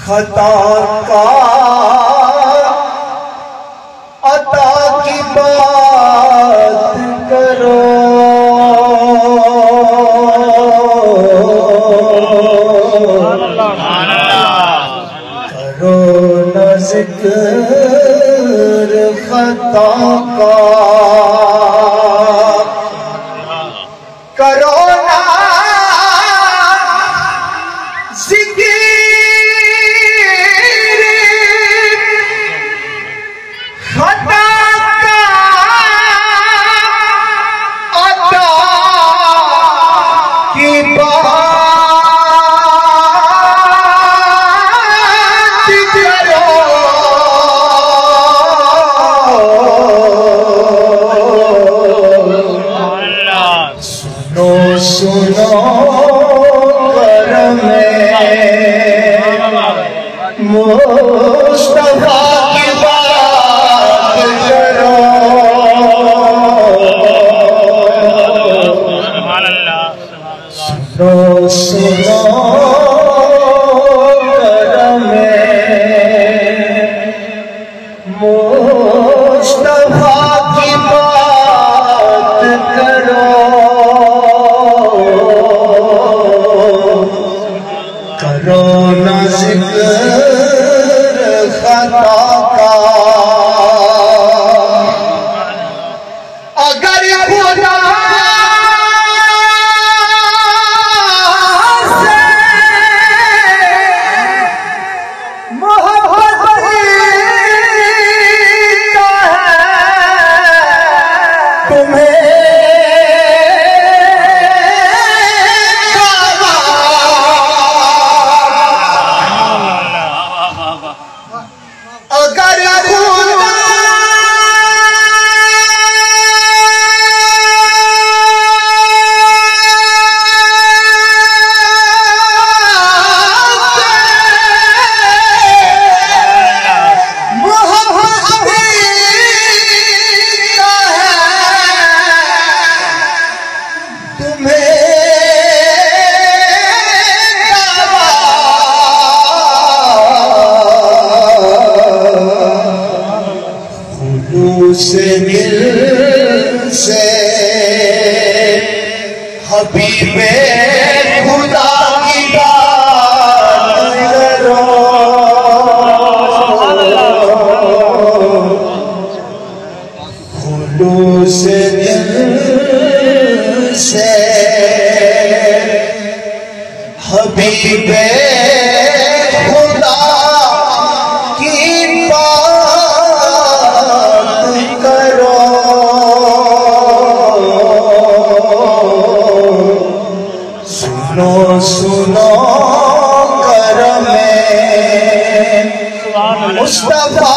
खता का अता की बात करो, करो न जिक्र खता का, करो ना जिक्र खता का, अता की बात करो, सुनो सुनो करम मुस्तफा की बात करो, सुनो सुनो करम मुस्तफा की बात करो, करो न जिक्र खता का, अगर खुदा से मोहब्बत तुम्हें अगर खुदा मोहब्बत तुम्हें से दिल से हबीबे खुदा की बात करो, खुलूस दिल से हबीबे खुदा की सुनो सुनो करम मुस्तफा